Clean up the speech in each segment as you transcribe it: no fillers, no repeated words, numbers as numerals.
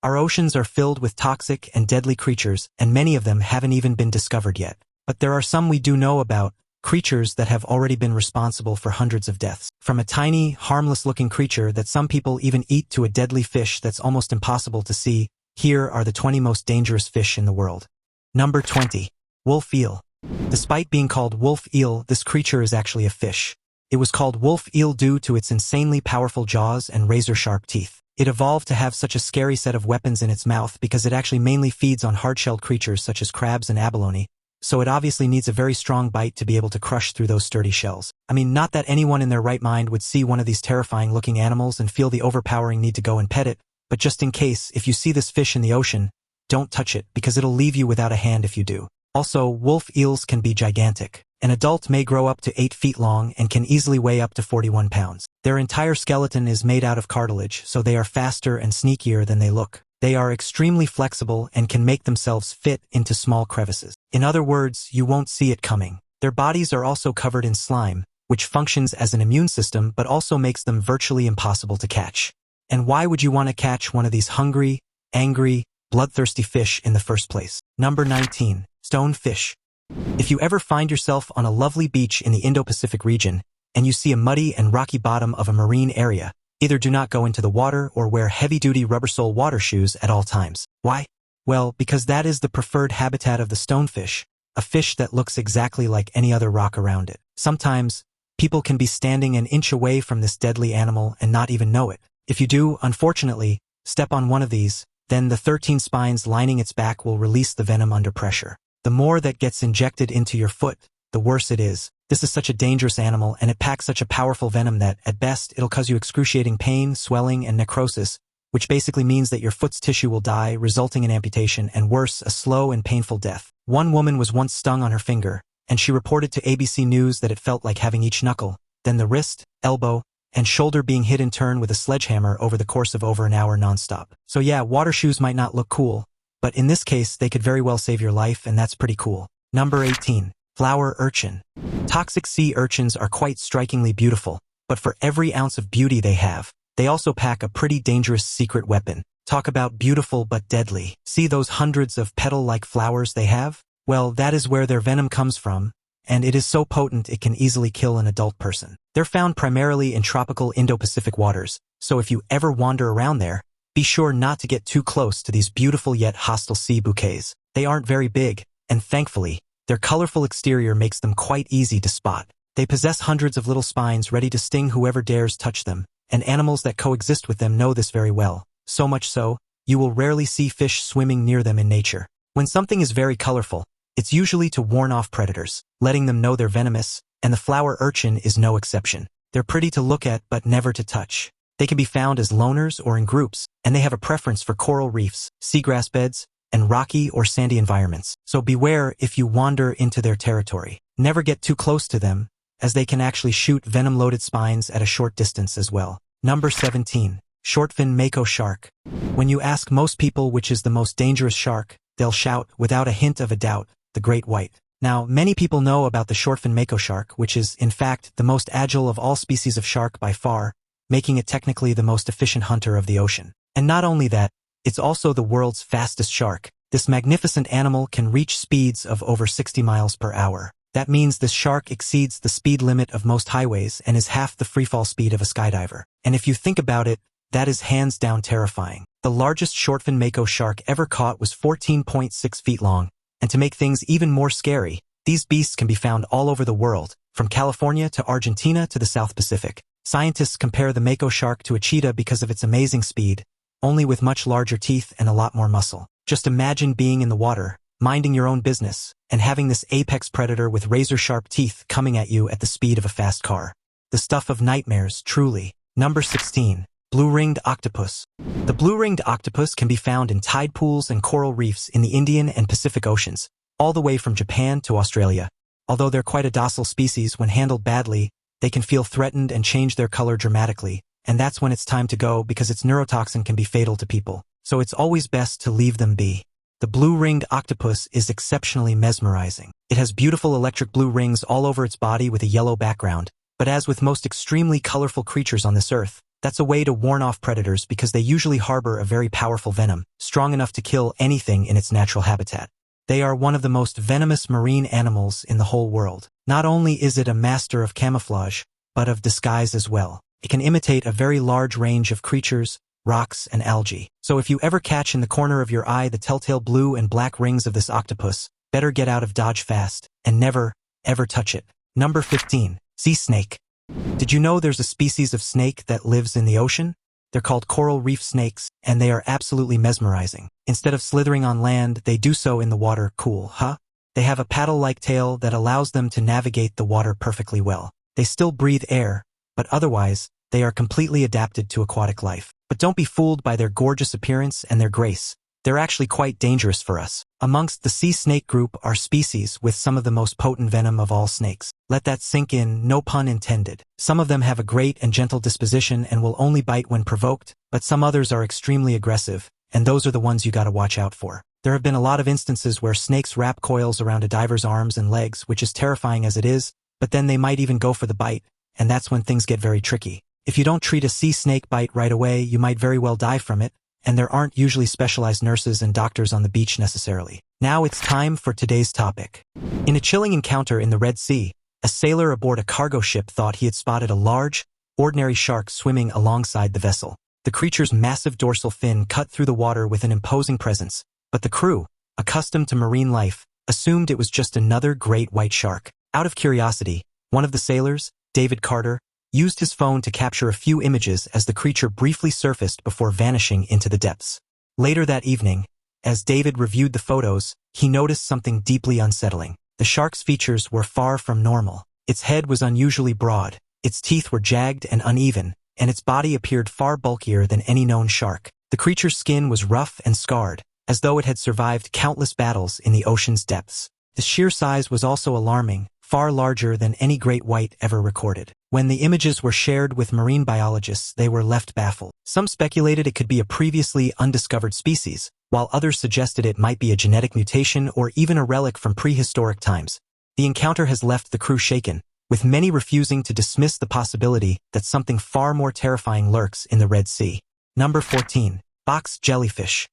Our oceans are filled with toxic and deadly creatures, and many of them haven't even been discovered yet. But there are some we do know about, creatures that have already been responsible for hundreds of deaths. From a tiny, harmless-looking creature that some people even eat to a deadly fish that's almost impossible to see, here are the 20 most dangerous fish in the world. Number 20. Wolf eel. Despite being called wolf eel, this creature is actually a fish. It was called wolf eel due to its insanely powerful jaws and razor-sharp teeth. It evolved to have such a scary set of weapons in its mouth because it actually mainly feeds on hard-shelled creatures such as crabs and abalone, so it obviously needs a very strong bite to be able to crush through those sturdy shells. I mean, not that anyone in their right mind would see one of these terrifying-looking animals and feel the overpowering need to go and pet it, but just in case, if you see this fish in the ocean, don't touch it because it'll leave you without a hand if you do. Also, wolf eels can be gigantic. An adult may grow up to 8 feet long and can easily weigh up to 41 pounds. Their entire skeleton is made out of cartilage, so they are faster and sneakier than they look. They are extremely flexible and can make themselves fit into small crevices. In other words, you won't see it coming. Their bodies are also covered in slime, which functions as an immune system but also makes them virtually impossible to catch. And why would you want to catch one of these hungry, angry, bloodthirsty fish in the first place? Number 19. Stonefish. If you ever find yourself on a lovely beach in the Indo-Pacific region, and you see a muddy and rocky bottom of a marine area, either do not go into the water or wear heavy-duty rubber-sole water shoes at all times. Why? Well, because that is the preferred habitat of the stonefish, a fish that looks exactly like any other rock around it. Sometimes, people can be standing an inch away from this deadly animal and not even know it. If you do, unfortunately, step on one of these, then the 13 spines lining its back will release the venom under pressure. The more that gets injected into your foot, the worse it is. This is such a dangerous animal, and it packs such a powerful venom that, at best, it'll cause you excruciating pain, swelling, and necrosis, which basically means that your foot's tissue will die, resulting in amputation, and worse, a slow and painful death. One woman was once stung on her finger, and she reported to ABC News that it felt like having each knuckle, then the wrist, elbow, and shoulder being hit in turn with a sledgehammer over the course of over an hour nonstop. So yeah, water shoes might not look cool, but in this case, they could very well save your life, and that's pretty cool. Number 18. Flower urchin. Toxic sea urchins are quite strikingly beautiful, but for every ounce of beauty they have, they also pack a pretty dangerous secret weapon. Talk about beautiful but deadly. See those hundreds of petal-like flowers they have? Well, that is where their venom comes from, and it is so potent it can easily kill an adult person. They're found primarily in tropical Indo-Pacific waters, so if you ever wander around there, be sure not to get too close to these beautiful yet hostile sea bouquets. They aren't very big, and thankfully, their colorful exterior makes them quite easy to spot. They possess hundreds of little spines ready to sting whoever dares touch them, and animals that coexist with them know this very well. So much so, you will rarely see fish swimming near them in nature. When something is very colorful, it's usually to warn off predators, letting them know they're venomous, and the flower urchin is no exception. They're pretty to look at but never to touch. They can be found as loners or in groups, and they have a preference for coral reefs, seagrass beds, and rocky or sandy environments. So beware if you wander into their territory. Never get too close to them, as they can actually shoot venom-loaded spines at a short distance as well. Number 17. Shortfin mako shark. When you ask most people which is the most dangerous shark, they'll shout, without a hint of a doubt, the great white. Now, many people know about the shortfin mako shark, which is, in fact, the most agile of all species of shark by far, making it technically the most efficient hunter of the ocean. And not only that, it's also the world's fastest shark. This magnificent animal can reach speeds of over 60 miles per hour. That means this shark exceeds the speed limit of most highways and is half the freefall speed of a skydiver. And if you think about it, that is hands down terrifying. The largest shortfin mako shark ever caught was 14.6 feet long, and to make things even more scary, these beasts can be found all over the world, from California to Argentina to the South Pacific. Scientists compare the mako shark to a cheetah because of its amazing speed, only with much larger teeth and a lot more muscle. Just imagine being in the water, minding your own business, and having this apex predator with razor-sharp teeth coming at you at the speed of a fast car. The stuff of nightmares, truly. Number 16. Blue-ringed octopus. The blue-ringed octopus can be found in tide pools and coral reefs in the Indian and Pacific Oceans, all the way from Japan to Australia. Although they're quite a docile species, when handled badly, they can feel threatened and change their color dramatically, and that's when it's time to go because its neurotoxin can be fatal to people. So it's always best to leave them be. The blue-ringed octopus is exceptionally mesmerizing. It has beautiful electric blue rings all over its body with a yellow background, but as with most extremely colorful creatures on this earth, That's a way to warn off predators because they usually harbor a very powerful venom, strong enough to kill anything in its natural habitat. They are one of the most venomous marine animals in the whole world. Not only is it a master of camouflage, but of disguise as well. It can imitate a very large range of creatures, rocks, and algae. So if you ever catch in the corner of your eye the telltale blue and black rings of this octopus, better get out of Dodge fast, and never, ever touch it. Number 15. Sea snake. Did you know there's a species of snake that lives in the ocean? They're called coral reef snakes, and they are absolutely mesmerizing. Instead of slithering on land, they do so in the water. Cool, huh? They have a paddle-like tail that allows them to navigate the water perfectly well. They still breathe air, but otherwise, they are completely adapted to aquatic life. But don't be fooled by their gorgeous appearance and their grace. They're actually quite dangerous for us. Amongst the sea snake group are species with some of the most potent venom of all snakes. Let that sink in, no pun intended. Some of them have a great and gentle disposition and will only bite when provoked, but some others are extremely aggressive, and those are the ones you gotta watch out for. There have been a lot of instances where snakes wrap coils around a diver's arms and legs, which is terrifying as it is, but then they might even go for the bite, and that's when things get very tricky. If you don't treat a sea snake bite right away, you might very well die from it, and there aren't usually specialized nurses and doctors on the beach necessarily. Now it's time for today's topic. In a chilling encounter in the Red Sea, a sailor aboard a cargo ship thought he had spotted a large, ordinary shark swimming alongside the vessel. The creature's massive dorsal fin cut through the water with an imposing presence, but the crew, accustomed to marine life, assumed it was just another great white shark. Out of curiosity, one of the sailors, David Carter, used his phone to capture a few images as the creature briefly surfaced before vanishing into the depths. Later that evening, as David reviewed the photos, he noticed something deeply unsettling. The shark's features were far from normal. Its head was unusually broad, its teeth were jagged and uneven, and its body appeared far bulkier than any known shark. The creature's skin was rough and scarred, as though it had survived countless battles in the ocean's depths. The sheer size was also alarming, far larger than any great white ever recorded. When the images were shared with marine biologists, they were left baffled. Some speculated it could be a previously undiscovered species, while others suggested it might be a genetic mutation or even a relic from prehistoric times. The encounter has left the crew shaken, with many refusing to dismiss the possibility that something far more terrifying lurks in the Red Sea. Number 14. Box jellyfish.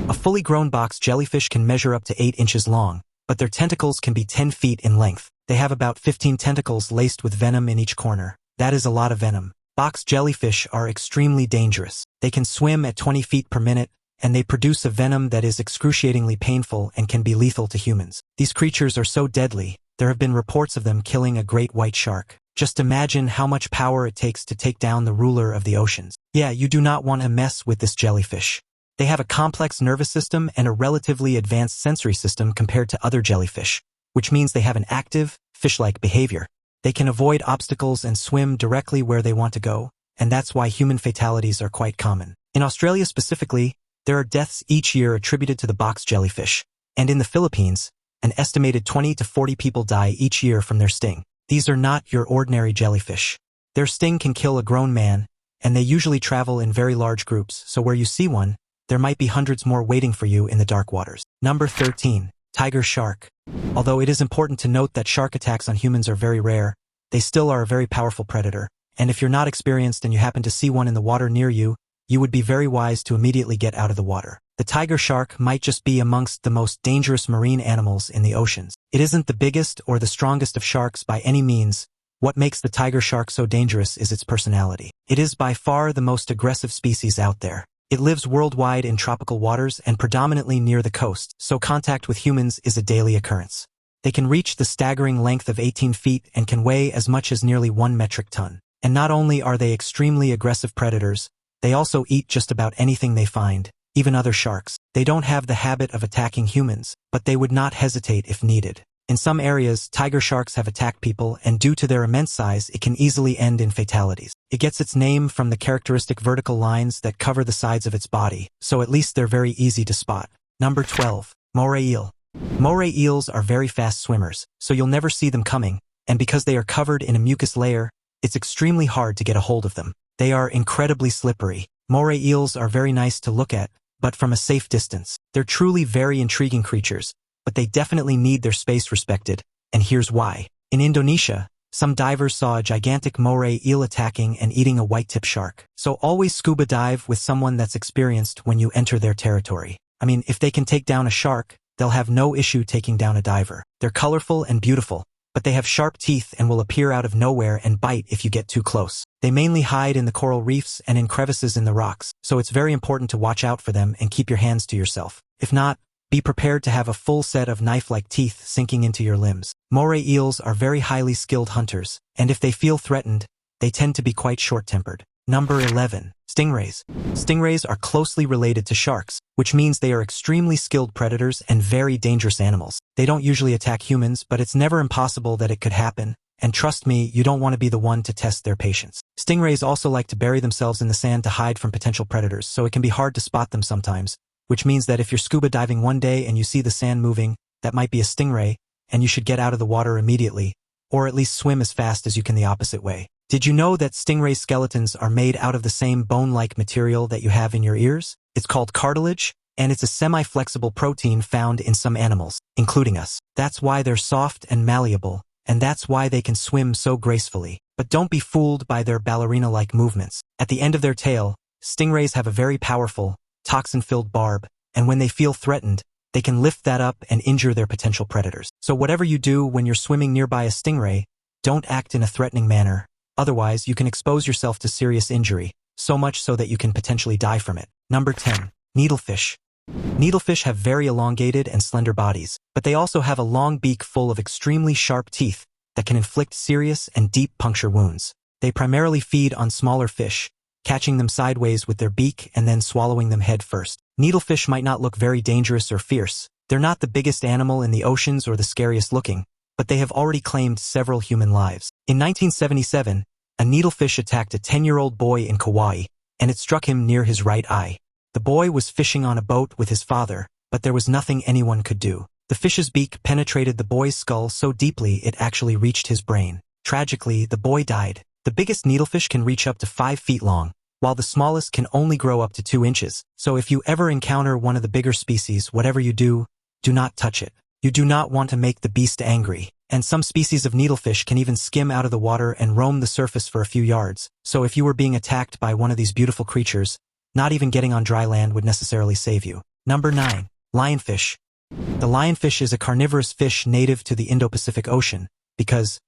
A fully grown box jellyfish can measure up to 8 inches long, but their tentacles can be 10 feet in length. They have about 15 tentacles laced with venom in each corner. That is a lot of venom. Box jellyfish are extremely dangerous. They can swim at 20 feet per minute, and they produce a venom that is excruciatingly painful and can be lethal to humans. These creatures are so deadly, there have been reports of them killing a great white shark. Just imagine how much power it takes to take down the ruler of the oceans. Yeah, you do not want to mess with this jellyfish. They have a complex nervous system and a relatively advanced sensory system compared to other jellyfish, which means they have an active, fish-like behavior. They can avoid obstacles and swim directly where they want to go, and that's why human fatalities are quite common. In Australia specifically, there are deaths each year attributed to the box jellyfish, and in the Philippines, an estimated 20 to 40 people die each year from their sting. These are not your ordinary jellyfish. Their sting can kill a grown man, and they usually travel in very large groups, so where you see one, there might be hundreds more waiting for you in the dark waters. Number 13. Tiger shark. Although it is important to note that shark attacks on humans are very rare, they still are a very powerful predator, and if you're not experienced and you happen to see one in the water near you, you would be very wise to immediately get out of the water. The tiger shark might just be amongst the most dangerous marine animals in the oceans. It isn't the biggest or the strongest of sharks by any means. What makes the tiger shark so dangerous is its personality. It is by far the most aggressive species out there. It lives worldwide in tropical waters and predominantly near the coast, so contact with humans is a daily occurrence. They can reach the staggering length of 18 feet and can weigh as much as nearly 1 metric ton. And not only are they extremely aggressive predators, they also eat just about anything they find, even other sharks. They don't have the habit of attacking humans, but they would not hesitate if needed. In some areas, tiger sharks have attacked people, and due to their immense size, it can easily end in fatalities. It gets its name from the characteristic vertical lines that cover the sides of its body, so at least they're very easy to spot. Number 12. Moray eel. Moray eels are very fast swimmers, so you'll never see them coming, and because they are covered in a mucus layer, it's extremely hard to get a hold of them. They are incredibly slippery. Moray eels are very nice to look at, but from a safe distance. They're truly very intriguing creatures, but they definitely need their space respected, and here's why. In Indonesia, some divers saw a gigantic moray eel attacking and eating a white-tip shark. So always scuba dive with someone that's experienced when you enter their territory. I mean, if they can take down a shark, they'll have no issue taking down a diver. They're colorful and beautiful, but they have sharp teeth and will appear out of nowhere and bite if you get too close. They mainly hide in the coral reefs and in crevices in the rocks, so it's very important to watch out for them and keep your hands to yourself. If not, be prepared to have a full set of knife-like teeth sinking into your limbs. Moray eels are very highly skilled hunters, and if they feel threatened, they tend to be quite short-tempered. Number 11. Stingrays. Stingrays are closely related to sharks, which means they are extremely skilled predators and very dangerous animals. They don't usually attack humans, but it's never impossible that it could happen, and trust me, you don't want to be the one to test their patience. Stingrays also like to bury themselves in the sand to hide from potential predators, so it can be hard to spot them sometimes, which means that if you're scuba diving one day and you see the sand moving, that might be a stingray, and you should get out of the water immediately, or at least swim as fast as you can the opposite way. Did you know that stingray skeletons are made out of the same bone-like material that you have in your ears? It's called cartilage, and it's a semi-flexible protein found in some animals, including us. That's why they're soft and malleable, and that's why they can swim so gracefully. But don't be fooled by their ballerina-like movements. At the end of their tail, stingrays have a very powerful, toxin-filled barb, and when they feel threatened, they can lift that up and injure their potential predators. So whatever you do when you're swimming nearby a stingray, don't act in a threatening manner. Otherwise, you can expose yourself to serious injury, so much so that you can potentially die from it. Number 10. Needlefish. Needlefish have very elongated and slender bodies, but they also have a long beak full of extremely sharp teeth that can inflict serious and deep puncture wounds. They primarily feed on smaller fish, catching them sideways with their beak and then swallowing them head first. Needlefish might not look very dangerous or fierce. They're not the biggest animal in the oceans or the scariest looking, but they have already claimed several human lives. In 1977, a needlefish attacked a 10-year-old boy in Kauai, and it struck him near his right eye. The boy was fishing on a boat with his father, but there was nothing anyone could do. The fish's beak penetrated the boy's skull so deeply it actually reached his brain. Tragically, the boy died. The biggest needlefish can reach up to 5 feet long, while the smallest can only grow up to 2 inches. So if you ever encounter one of the bigger species, whatever you do not touch it. You do not want to make the beast angry, and some species of needlefish can even skim out of the water and roam the surface for a few yards. So if you were being attacked by one of these beautiful creatures, not even getting on dry land would necessarily save you. Number 9. Lionfish. The lionfish is a carnivorous fish native to the Indo-Pacific Ocean, because,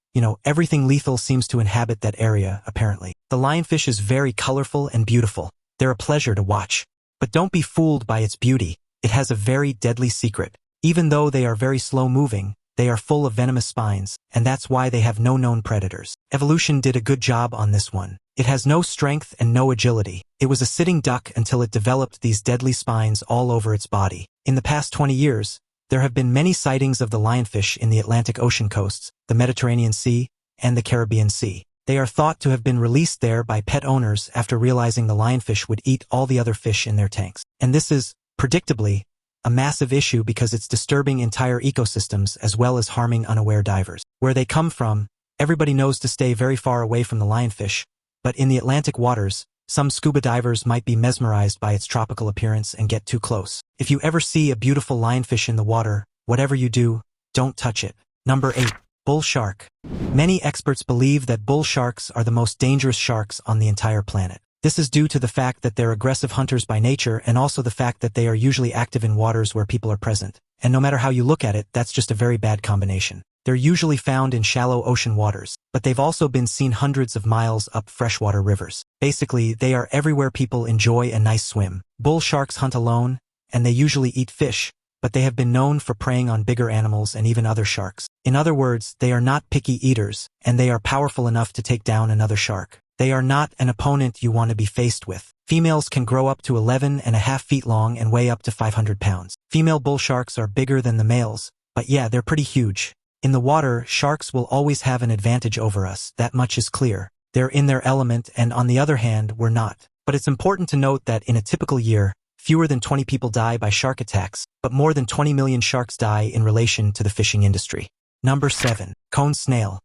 everything lethal seems to inhabit that area, apparently. The lionfish is very colorful and beautiful. They're a pleasure to watch. But don't be fooled by its beauty. It has a very deadly secret. Even though they are very slow-moving, they are full of venomous spines, and that's why they have no known predators. Evolution did a good job on this one. It has no strength and no agility. It was a sitting duck until it developed these deadly spines all over its body. In the past 20 years, there have been many sightings of the lionfish in the Atlantic Ocean coasts, the Mediterranean Sea, and the Caribbean Sea. They are thought to have been released there by pet owners after realizing the lionfish would eat all the other fish in their tanks. And this is, predictably, a massive issue because it's disturbing entire ecosystems as well as harming unaware divers. Where they come from, everybody knows to stay very far away from the lionfish, but in the Atlantic waters, some scuba divers might be mesmerized by its tropical appearance and get too close. If you ever see a beautiful lionfish in the water, whatever you do, don't touch it. Number 8. Bull shark. Many experts believe that bull sharks are the most dangerous sharks on the entire planet. This is due to the fact that they're aggressive hunters by nature and also the fact that they are usually active in waters where people are present. And no matter how you look at it, that's just a very bad combination. They're usually found in shallow ocean waters, but they've also been seen hundreds of miles up freshwater rivers. Basically, they are everywhere people enjoy a nice swim. Bull sharks hunt alone, and they usually eat fish, but they have been known for preying on bigger animals and even other sharks. In other words, they are not picky eaters, and they are powerful enough to take down another shark. They are not an opponent you want to be faced with. Females can grow up to 11.5 feet long and weigh up to 500 pounds. Female bull sharks are bigger than the males, but yeah, they're pretty huge. In the water, sharks will always have an advantage over us, that much is clear. They're in their element, and on the other hand, we're not. But it's important to note that in a typical year, fewer than 20 people die by shark attacks, but more than 20 million sharks die in relation to the fishing industry. Number 7. Cone snail.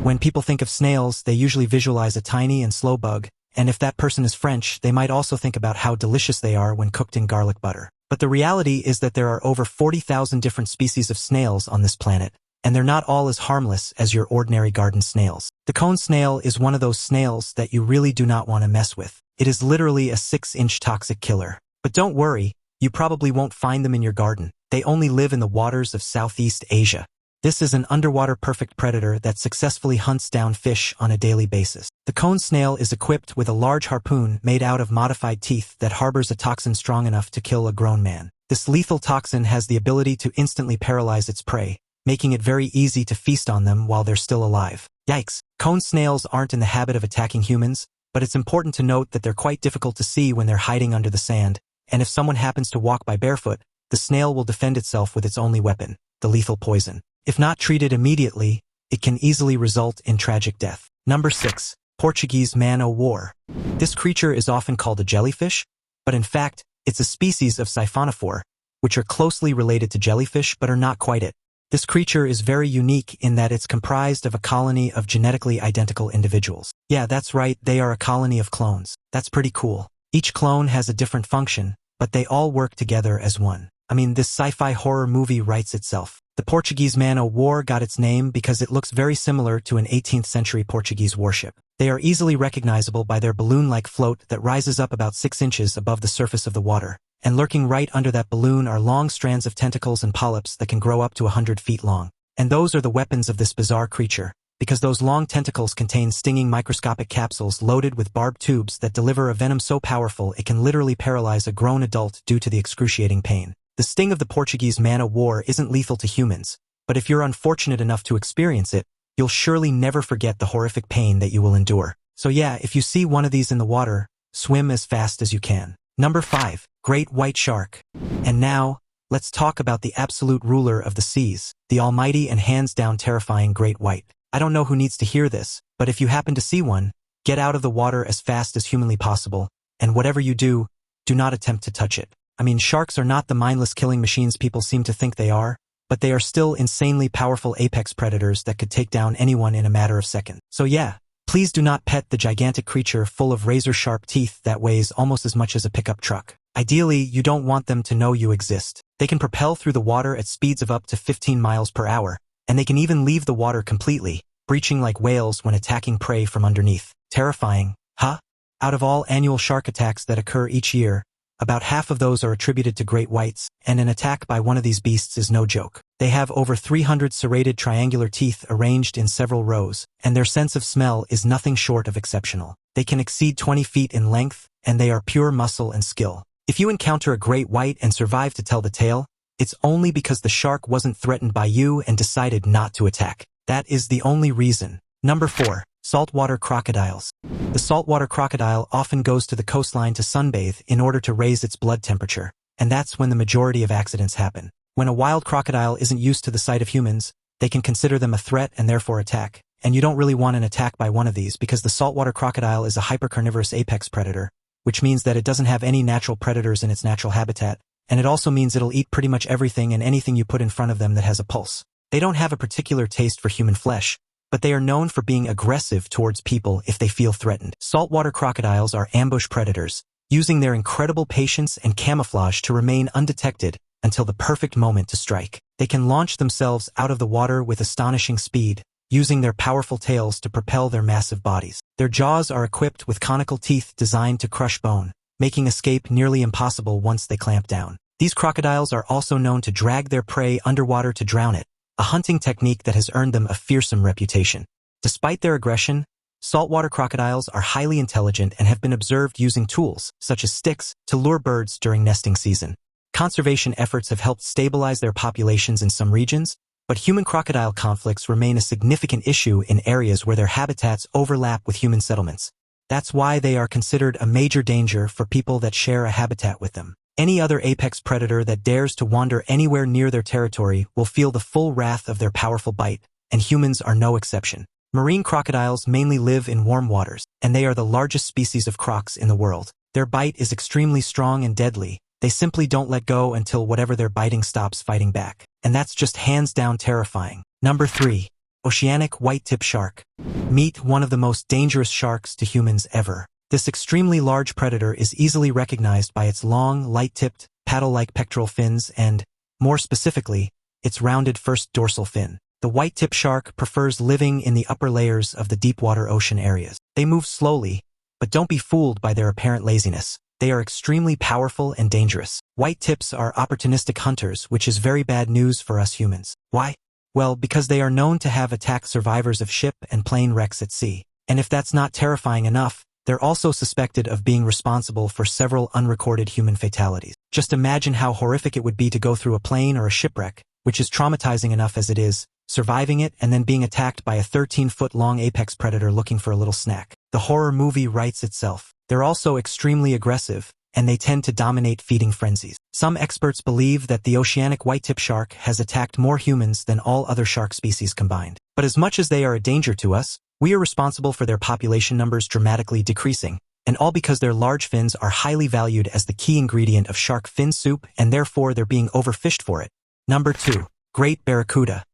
When people think of snails, they usually visualize a tiny and slow bug, and if that person is French, they might also think about how delicious they are when cooked in garlic butter. But the reality is that there are over 40,000 different species of snails on this planet, and they're not all as harmless as your ordinary garden snails. The cone snail is one of those snails that you really do not want to mess with. It is literally a 6-inch toxic killer. But don't worry, you probably won't find them in your garden. They only live in the waters of Southeast Asia. This is an underwater perfect predator that successfully hunts down fish on a daily basis. The cone snail is equipped with a large harpoon made out of modified teeth that harbors a toxin strong enough to kill a grown man. This lethal toxin has the ability to instantly paralyze its prey, making it very easy to feast on them while they're still alive. Yikes! Cone snails aren't in the habit of attacking humans, but it's important to note that they're quite difficult to see when they're hiding under the sand, and if someone happens to walk by barefoot, the snail will defend itself with its only weapon, the lethal poison. If not treated immediately, it can easily result in tragic death. Number 6. Portuguese man-o'-war. This creature is often called a jellyfish, but in fact, it's a species of siphonophore, which are closely related to jellyfish but are not quite it. This creature is very unique in that it's comprised of a colony of genetically identical individuals. Yeah, that's right, they are a colony of clones. That's pretty cool. Each clone has a different function, but they all work together as one. I mean, this sci-fi horror movie writes itself. The Portuguese man-o'-war got its name because it looks very similar to an 18th century Portuguese warship. They are easily recognizable by their balloon-like float that rises up about 6 inches above the surface of the water, and lurking right under that balloon are long strands of tentacles and polyps that can grow up to 100 feet long. And those are the weapons of this bizarre creature, because those long tentacles contain stinging microscopic capsules loaded with barbed tubes that deliver a venom so powerful it can literally paralyze a grown adult due to the excruciating pain. The sting of the Portuguese man-o'-war isn't lethal to humans, but if you're unfortunate enough to experience it, you'll surely never forget the horrific pain that you will endure. So yeah, if you see one of these in the water, swim as fast as you can. Number 5. Great white shark. And now, let's talk about the absolute ruler of the seas, the almighty and hands-down terrifying great white. I don't know who needs to hear this, but if you happen to see one, get out of the water as fast as humanly possible, and whatever you do, do not attempt to touch it. I mean, sharks are not the mindless killing machines people seem to think they are, but they are still insanely powerful apex predators that could take down anyone in a matter of seconds. So yeah, please do not pet the gigantic creature full of razor-sharp teeth that weighs almost as much as a pickup truck. Ideally, you don't want them to know you exist. They can propel through the water at speeds of up to 15 miles per hour, and they can even leave the water completely, breaching like whales when attacking prey from underneath. Terrifying, huh? Out of all annual shark attacks that occur each year, about half of those are attributed to great whites, and an attack by one of these beasts is no joke. They have over 300 serrated triangular teeth arranged in several rows, and their sense of smell is nothing short of exceptional. They can exceed 20 feet in length, and they are pure muscle and skill. If you encounter a great white and survive to tell the tale, it's only because the shark wasn't threatened by you and decided not to attack. That is the only reason. Number 4. Saltwater crocodiles. The saltwater crocodile often goes to the coastline to sunbathe in order to raise its blood temperature, and that's when the majority of accidents happen. When a wild crocodile isn't used to the sight of humans, they can consider them a threat and therefore attack, and you don't really want an attack by one of these because the saltwater crocodile is a hypercarnivorous apex predator, which means that it doesn't have any natural predators in its natural habitat, and it also means it'll eat pretty much everything and anything you put in front of them that has a pulse. They don't have a particular taste for human flesh, but they are known for being aggressive towards people if they feel threatened. Saltwater crocodiles are ambush predators, using their incredible patience and camouflage to remain undetected until the perfect moment to strike. They can launch themselves out of the water with astonishing speed, using their powerful tails to propel their massive bodies. Their jaws are equipped with conical teeth designed to crush bone, making escape nearly impossible once they clamp down. These crocodiles are also known to drag their prey underwater to drown it, a hunting technique that has earned them a fearsome reputation. Despite their aggression, saltwater crocodiles are highly intelligent and have been observed using tools, such as sticks, to lure birds during nesting season. Conservation efforts have helped stabilize their populations in some regions, but human crocodile conflicts remain a significant issue in areas where their habitats overlap with human settlements. That's why they are considered a major danger for people that share a habitat with them. Any other apex predator that dares to wander anywhere near their territory will feel the full wrath of their powerful bite, and humans are no exception. Marine crocodiles mainly live in warm waters, and they are the largest species of crocs in the world. Their bite is extremely strong and deadly. They simply don't let go until whatever they're biting stops fighting back. And that's just hands down terrifying. Number 3. Oceanic white-tip shark. Meet one of the most dangerous sharks to humans ever. This extremely large predator is easily recognized by its long, light-tipped, paddle-like pectoral fins and, more specifically, its rounded first dorsal fin. The white-tip shark prefers living in the upper layers of the deep-water ocean areas. They move slowly, but don't be fooled by their apparent laziness. They are extremely powerful and dangerous. White tips are opportunistic hunters, which is very bad news for us humans. Why? Well, because they are known to have attacked survivors of ship and plane wrecks at sea. And if that's not terrifying enough, they're also suspected of being responsible for several unrecorded human fatalities. Just imagine how horrific it would be to go through a plane or a shipwreck, which is traumatizing enough as it is, surviving it and then being attacked by a 13-foot-long apex predator looking for a little snack. The horror movie writes itself. They're also extremely aggressive, and they tend to dominate feeding frenzies. Some experts believe that the oceanic white-tip shark has attacked more humans than all other shark species combined. But as much as they are a danger to us, we are responsible for their population numbers dramatically decreasing, and all because their large fins are highly valued as the key ingredient of shark fin soup, and therefore they're being overfished for it. Number 2. Great barracuda.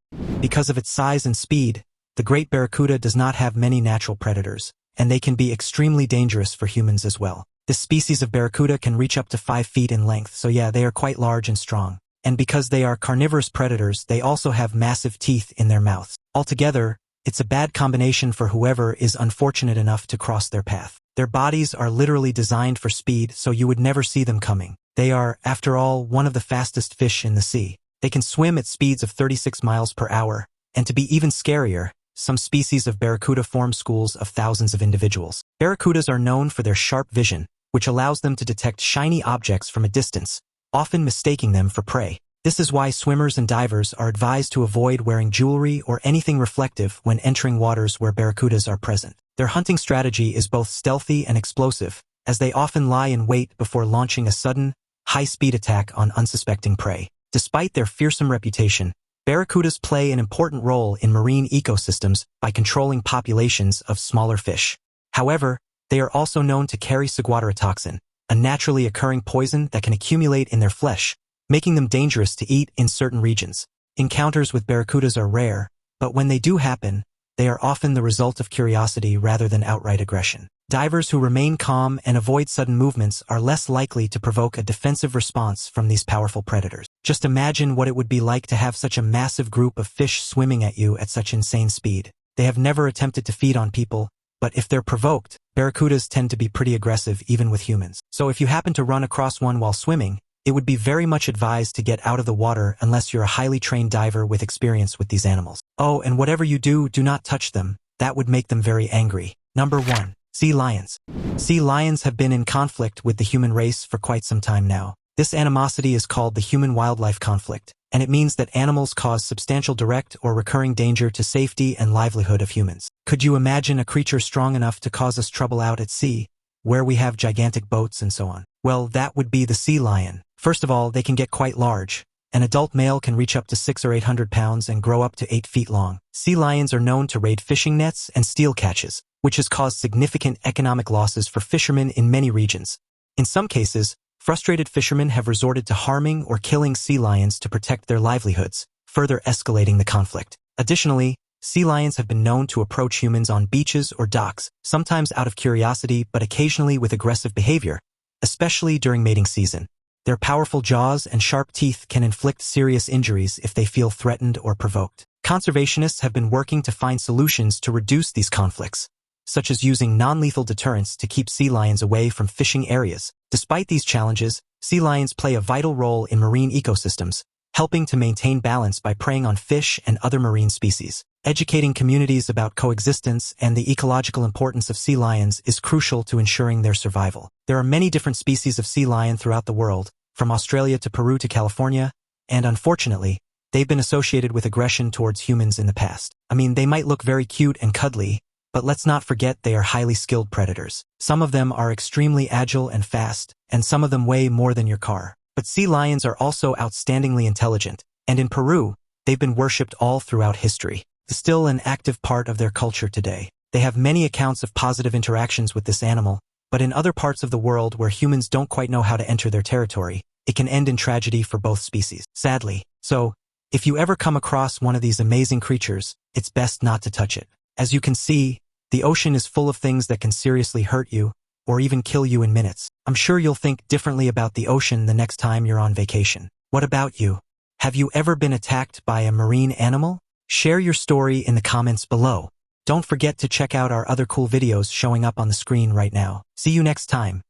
Because of its size and speed, the great barracuda does not have many natural predators, and they can be extremely dangerous for humans as well. This species of barracuda can reach up to 5 feet in length, so yeah, they are quite large and strong. And because they are carnivorous predators, they also have massive teeth in their mouths. Altogether, it's a bad combination for whoever is unfortunate enough to cross their path. Their bodies are literally designed for speed, so you would never see them coming. They are, after all, one of the fastest fish in the sea. They can swim at speeds of 36 miles per hour, and to be even scarier, some species of barracuda form schools of thousands of individuals. Barracudas are known for their sharp vision, which allows them to detect shiny objects from a distance, often mistaking them for prey. This is why swimmers and divers are advised to avoid wearing jewelry or anything reflective when entering waters where barracudas are present. Their hunting strategy is both stealthy and explosive, as they often lie in wait before launching a sudden, high-speed attack on unsuspecting prey. Despite their fearsome reputation, barracudas play an important role in marine ecosystems by controlling populations of smaller fish. However, they are also known to carry toxin, a naturally occurring poison that can accumulate in their flesh, making them dangerous to eat in certain regions. Encounters with barracudas are rare, but when they do happen, they are often the result of curiosity rather than outright aggression. Divers who remain calm and avoid sudden movements are less likely to provoke a defensive response from these powerful predators. Just imagine what it would be like to have such a massive group of fish swimming at you at such insane speed. They have never attempted to feed on people, but if they're provoked, barracudas tend to be pretty aggressive even with humans. So if you happen to run across one while swimming, it would be very much advised to get out of the water unless you're a highly trained diver with experience with these animals. Oh, and whatever you do, do not touch them. That would make them very angry. Number 1. Sea lions. Sea lions have been in conflict with the human race for quite some time now. This animosity is called the human-wildlife conflict, and it means that animals cause substantial direct or recurring danger to safety and livelihood of humans. Could you imagine a creature strong enough to cause us trouble out at sea, where we have gigantic boats and so on? Well, that would be the sea lion. First of all, they can get quite large. An adult male can reach up to 600 or 800 pounds and grow up to 8 feet long. Sea lions are known to raid fishing nets and steal catches, which has caused significant economic losses for fishermen in many regions. In some cases, frustrated fishermen have resorted to harming or killing sea lions to protect their livelihoods, further escalating the conflict. Additionally, sea lions have been known to approach humans on beaches or docks, sometimes out of curiosity but occasionally with aggressive behavior, especially during mating season. Their powerful jaws and sharp teeth can inflict serious injuries if they feel threatened or provoked. Conservationists have been working to find solutions to reduce these conflicts, such as using non-lethal deterrents to keep sea lions away from fishing areas. Despite these challenges, sea lions play a vital role in marine ecosystems, helping to maintain balance by preying on fish and other marine species. Educating communities about coexistence and the ecological importance of sea lions is crucial to ensuring their survival. There are many different species of sea lion throughout the world, from Australia to Peru to California, and unfortunately, they've been associated with aggression towards humans in the past. I mean, they might look very cute and cuddly, but let's not forget they are highly skilled predators. Some of them are extremely agile and fast, and some of them weigh more than your car. But sea lions are also outstandingly intelligent, and in Peru, they've been worshipped all throughout history. Still an active part of their culture today. They have many accounts of positive interactions with this animal, but in other parts of the world where humans don't quite know how to enter their territory, it can end in tragedy for both species, sadly. So, if you ever come across one of these amazing creatures, it's best not to touch it. As you can see, the ocean is full of things that can seriously hurt you, or even kill you in minutes. I'm sure you'll think differently about the ocean the next time you're on vacation. What about you? Have you ever been attacked by a marine animal? Share your story in the comments below. Don't forget to check out our other cool videos showing up on the screen right now. See you next time.